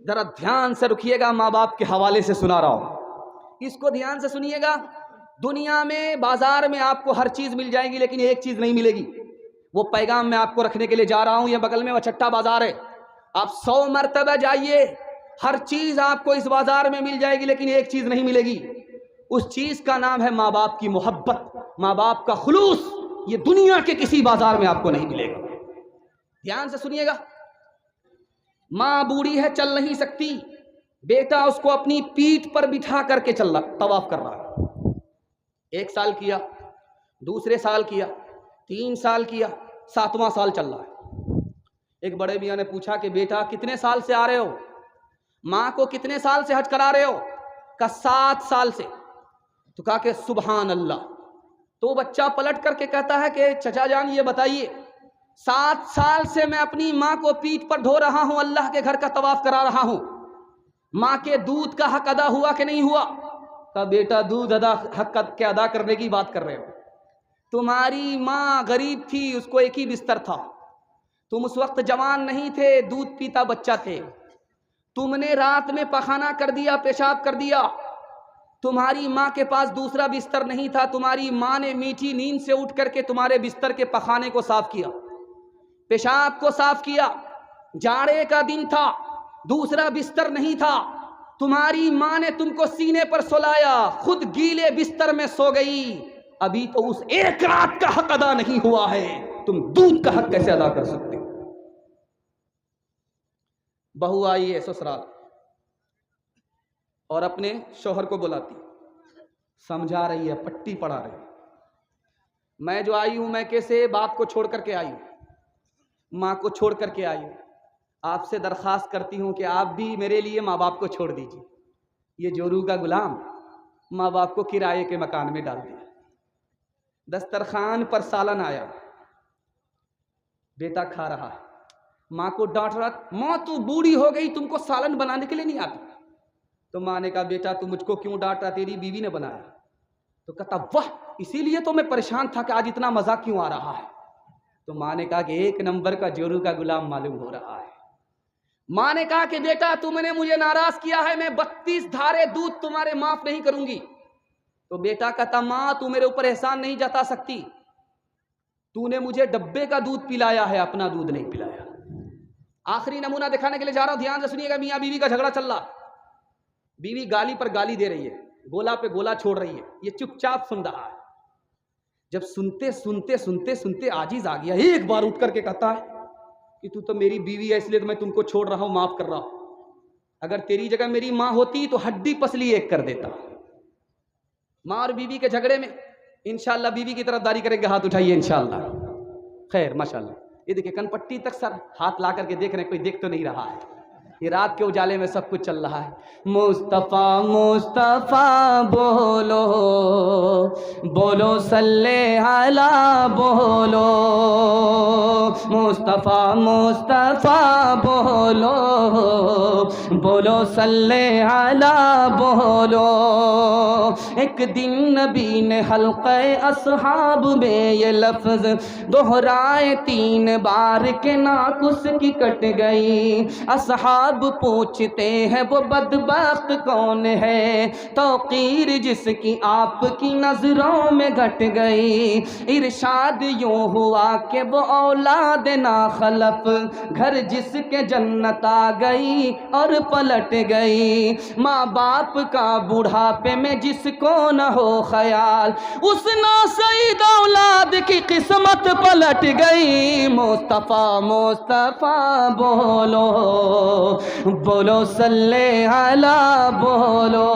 ذرا دھیان سے رکھیے گا، ماں باپ کے حوالے سے سنا رہا ہوں، اس کو دھیان سے سنیے گا۔ دنیا میں بازار میں آپ کو ہر چیز مل جائے گی، لیکن ایک چیز نہیں ملے گی۔ وہ پیغام میں آپ کو رکھنے کے لیے جا رہا ہوں، یہ بغل میں وچٹا بازار ہے، آپ 100 مرتبہ جائیے، ہر چیز آپ کو اس بازار میں مل جائے گی، لیکن ایک چیز نہیں ملے گی۔ اس چیز کا نام ہے ماں باپ کی محبت، ماں باپ کا خلوص۔ یہ دنیا کے کسی بازار میں آپ کو نہیں ملے گا۔ دھیان سے سنیے گا۔ ماں بوڑھی ہے، چل نہیں سکتی، بیٹا اس کو اپنی پیٹھ پر بٹھا کر کے چل رہا، طواف کر رہا ہے۔ 1 سال کیا، دوسرے سال کیا، 3 سال کیا، 7واں سال چل رہا ہے۔ ایک بڑے میاں نے پوچھا کہ بیٹا کتنے سال سے آ رہے ہو؟ ماں کو کتنے سال سے حج کرا رہے ہو؟ کہا 7 سال سے۔ تو کہا کہ سبحان اللہ۔ تو بچہ پلٹ کر کے کہتا ہے کہ چچا جان یہ بتائیے، 7 سال سے میں اپنی ماں کو پیٹھ پر ڈھو رہا ہوں، اللہ کے گھر کا طواف کرا رہا ہوں، ماں کے دودھ کا حق ادا ہوا کہ نہیں ہوا؟ کہا بیٹا دودھ حق کے ادا کرنے کی بات کر رہے ہو، تمہاری ماں غریب تھی، اس کو ایک ہی بستر تھا، تم اس وقت جوان نہیں تھے، دودھ پیتا بچہ تھے، تم نے رات میں پخانہ کر دیا، پیشاب کر دیا، تمہاری ماں کے پاس دوسرا بستر نہیں تھا، تمہاری ماں نے میٹھی نیند سے اٹھ کر کے تمہارے بستر کے پخانے کو صاف کیا، پیشاب کو صاف کیا، جاڑے کا دن تھا، دوسرا بستر نہیں تھا، تمہاری ماں نے تم کو سینے پر سلایا، خود گیلے بستر میں سو گئی، ابھی تو اس 1 رات کا حق ادا نہیں ہوا ہے، تم دودھ کا حق کیسے ادا کر سکتے ہو؟ بہو آئی ہے سسرال اور اپنے شوہر کو بلاتی، سمجھا رہی ہے، پٹی پڑھا رہی ہے، میں جو آئی ہوں میں کیسے باپ کو چھوڑ کر کے آئی ہوں، ماں کو چھوڑ کر کے آئی ہوں، آپ سے درخواست کرتی ہوں کہ آپ بھی میرے لیے ماں باپ کو چھوڑ دیجیے۔ یہ جورو کا غلام ماں باپ کو کرائے کے مکان میں ڈال دیا، دسترخوان پر سالن آیا، بیٹا کھا رہا ہے، ماں کو ڈانٹ رہا، ماں تو بوڑھی ہو گئی، تم کو سالن بنانے کے لیے نہیں آتی؟ تو ماں نے کہا بیٹا تو مجھ کو کیوں ڈانٹ رہا، تیری بیوی نے بنایا۔ تو کہتا واہ، اسی لیے تو میں پریشان تھا کہ آج اتنا مزہ کیوں آ رہا ہے۔ تو ماں نے کہا کہ 1 نمبر کا جورو کا غلام معلوم ہو رہا ہے۔ ماں نے کہا کہ بیٹا تم نے مجھے ناراض کیا ہے، میں 32 دھارے دودھ تمہارے معاف نہیں کروں گی۔ تو بیٹا کہتا ماں تو میرے اوپر احسان نہیں جتا سکتی، تو نے مجھے ڈبے کا دودھ پلایا ہے، اپنا دودھ نہیں پلایا۔ آخری نمونہ دکھانے کے لیے جا رہا ہوں، دھیان سے سنیے گا۔ میاں بیوی کا جھگڑا چل رہا، بیوی گالی پر گالی دے رہی ہے، گولا پہ گولا چھوڑ رہی ہے، یہ چپ چاپ سن رہا ہے۔ جب سنتے سنتے سنتے سنتے عاجز آ گیا، ایک بار اٹھ کر کے کہتا ہے کہ تو میری بیوی ہے اس لیے تو میں تم کو چھوڑ رہا ہوں، معاف کر رہا ہوں، اگر تیری جگہ میری ماں ہوتی تو ہڈی پسلی ایک کر دیتا۔ ماں اور بیوی کے جھگڑے میں انشاءاللہ بیوی کی طرف داری کریں گے، ہاتھ اٹھائیے انشاءاللہ۔ خیر ماشاءاللہ، یہ دیکھیں کن پٹی تک سر ہاتھ لا کر کے دیکھ رہے ہیں، کوئی دیکھ تو نہیں رہا ہے، یہ رات کے اجالے میں سب کچھ چل رہا ہے۔ مصطفیٰ مصطفیٰ بولو بولو صلی علی بولو، مصطفیٰ مصطفیٰ بولو بولو صلی علی بولو۔ ایک دن نبی نے حلقہ اصحاب میں یہ لفظ دہرائے 3 بار کہ ناک اس کی کٹ گئی۔ اصحاب پوچھتے ہیں وہ بدبخت کون ہے، توقیر جس کی آپ کی نظروں میں گھٹ گئی۔ ارشاد یوں ہوا کہ وہ اولاد ناخلف، گھر جس کے جنت آ گئی اور پلٹ گئی۔ ماں باپ کا بڑھاپے میں جس کو نہ ہو خیال، اس ناسعید اولاد کی قسمت پلٹ گئی۔ مصطفیٰ مصطفیٰ بولو بولو صلی علی بولو۔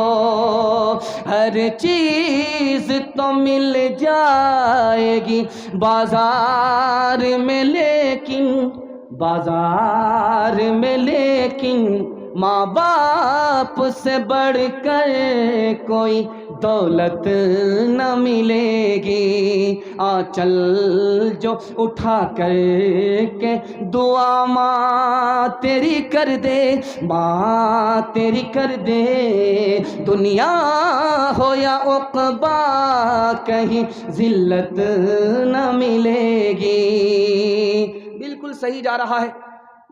ہر چیز تو مل جائے گی بازار میں، لیکن ماں باپ سے بڑھ کر کوئی دولت نہ ملے گی۔ آنچل جو اٹھا کر کے دعا ماں تیری کر دے، ماں تیری کر دے، دنیا ہو یا عقبا کہیں ذلت نہ ملے گی۔ بالکل صحیح جا رہا ہے۔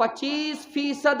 25%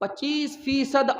25%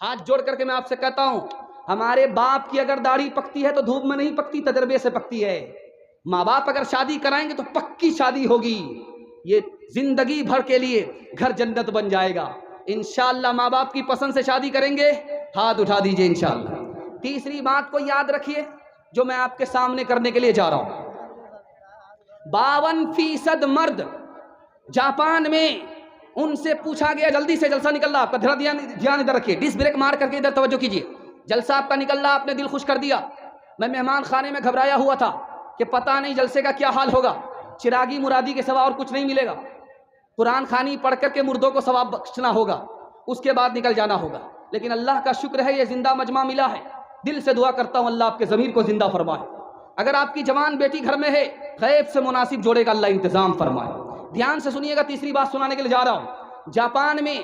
ہاتھ جوڑ کر کے میں آپ سے کہتا ہوں، ہمارے باپ کی اگر داڑھی پکتی ہے تو دھوپ میں نہیں پکتی، تجربے سے پکتی ہے۔ ماں باپ اگر شادی کرائیں گے تو پکی شادی ہوگی، یہ زندگی بھر کے لیے گھر جنت بن جائے گا انشاءاللہ۔ ماں باپ کی پسند سے شادی کریں گے، ہاتھ اٹھا دیجئے انشاءاللہ۔ تیسری بات کو یاد رکھیے جو میں آپ کے سامنے کرنے کے لیے جا رہا ہوں، 52% مرد جاپان میں، ان سے پوچھا گیا، جلدی سے جلسہ نکل رہا آپ کا، دھیان ادھر رکھیے، ڈس بریک مار کر کے ادھر توجہ کیجیے، جلسہ آپ کا نکل رہا، آپ نے دل خوش کر دیا۔ میں مہمان خانے میں گھبرایا ہوا تھا کہ پتہ نہیں جلسے کا کیا حال ہوگا، چراغی مرادی کے سوا اور کچھ نہیں ملے گا، قرآن خوانی پڑھ کر کے مردوں کو ثواب بخشنا ہوگا، اس کے بعد نکل جانا ہوگا۔ لیکن اللہ کا شکر ہے یہ زندہ مجمع ملا ہے، دل سے دعا کرتا ہوں اللہ آپ کے ضمیر کو زندہ فرمائے۔ اگر آپ کی جوان بیٹی گھر میں ہے، غیب سے مناسب جوڑے کا اللہ انتظام فرمائے۔ دھیان سے سنیے گا، تیسری بات سنانے کے لیے جا رہا ہوں۔ جاپان میں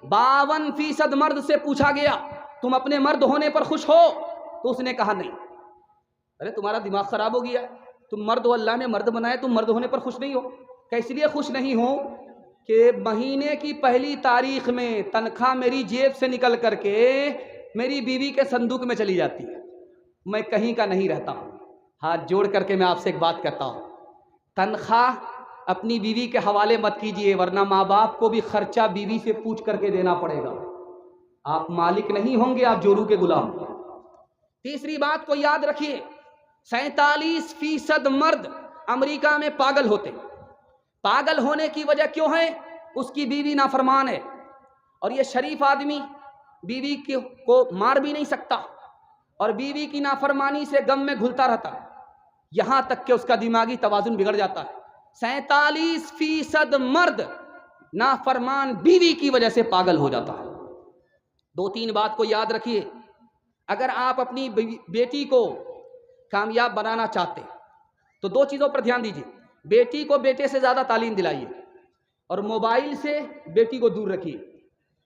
52% مرد سے پوچھا گیا تم اپنے مرد ہونے پر خوش ہو؟ تو اس نے کہا نہیں۔ ارے تمہارا دماغ خراب ہو گیا، تم مرد ہو، اللہ نے مرد بنائے، تم مرد ہونے پر خوش نہیں ہو؟ کہ اس لیے خوش نہیں ہو کہ مہینے کی پہلی تاریخ میں تنخواہ میری جیب سے نکل کر کے میری بیوی کے صندوق میں چلی جاتی ہے، میں کہیں کا نہیں رہتا ہوں۔ ہاتھ جوڑ کر کے میں آپ سے ایک بات کرتا ہوں، تنخواہ اپنی بیوی کے حوالے مت کیجئے، ورنہ ماں باپ کو بھی خرچہ بیوی سے پوچھ کر کے دینا پڑے گا، آپ مالک نہیں ہوں گے، آپ جورو کے غلام۔ تیسری بات کو یاد رکھیے، 47% مرد امریکہ میں پاگل ہوتے۔ پاگل ہونے کی وجہ کیوں ہے؟ اس کی بیوی نافرمان ہے، اور یہ شریف آدمی بیوی کو مار بھی نہیں سکتا، اور بیوی کی نافرمانی سے غم میں گھلتا رہتا ہے، یہاں تک کہ اس کا دماغی توازن بگڑ جاتا ہے۔ 47% مرد نافرمان بیوی کی وجہ سے پاگل ہو جاتا ہے۔ 2-3 بات کو یاد رکھیے، اگر آپ اپنی بیٹی کو کامیاب بنانا چاہتے تو 2 چیزوں پر دھیان دیجیے، بیٹی کو بیٹے سے زیادہ تعلیم دلائیے، اور موبائل سے بیٹی کو دور رکھیے۔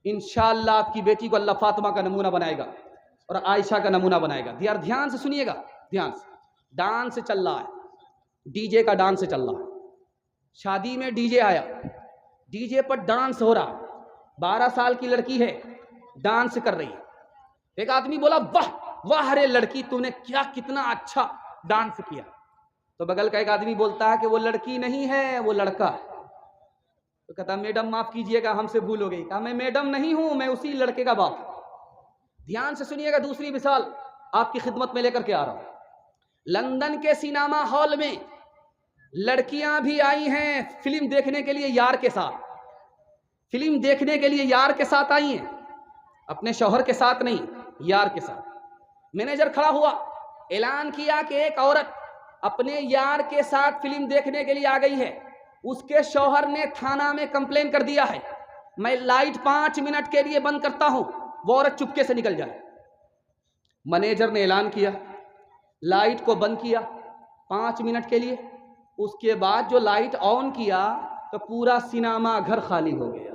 انشاءاللہ آپ کی بیٹی کو اللہ فاطمہ کا نمونہ بنائے گا اور عائشہ کا نمونہ بنائے گا۔ دھیان سے سنیے گا، دھیان سے۔ ڈانس چل رہا ہے، ڈی جے کا ڈانس چل رہا ہے، شادی میں ڈی جے آیا، ڈی جے پر ڈانس ہو رہا، 12 سال کی لڑکی ہے، ڈانس کر رہی ہے۔ ایک آدمی بولا واہ واہ رے لڑکی، تو نے کتنا اچھا ڈانس کیا۔ تو بغل کا ایک آدمی بولتا ہے کہ وہ لڑکی نہیں ہے، وہ لڑکا ہے۔ تو کہتا میڈم معاف کیجئے گا، ہم سے بھول ہو گئی۔ کہا میں میڈم نہیں ہوں، میں اسی لڑکے کا باپ ہوں۔ دھیان سے سنیے گا، دوسری مثال آپ کی خدمت میں لے کر کے آ رہا ہوں۔ لندن کے سینما ہال میں لڑکیاں بھی آئی ہیں فلم دیکھنے کے لیے یار کے ساتھ، فلم دیکھنے کے لیے یار کے ساتھ آئی ہیں، اپنے شوہر کے ساتھ نہیں، یار کے ساتھ۔ مینیجر کھڑا ہوا، اعلان کیا کہ ایک عورت اپنے یار کے ساتھ فلم دیکھنے کے لیے آ گئی ہے، اس کے شوہر نے تھانہ میں کمپلین کر دیا ہے، میں لائٹ 5 منٹ کے لیے بند کرتا ہوں، وہ عورت چپکے سے نکل جائے۔ مینیجر نے اعلان کیا، لائٹ کو بند کیا 5 منٹ کے لیے، اس کے بعد جو لائٹ آن کیا تو پورا سینما گھر خالی ہو گیا۔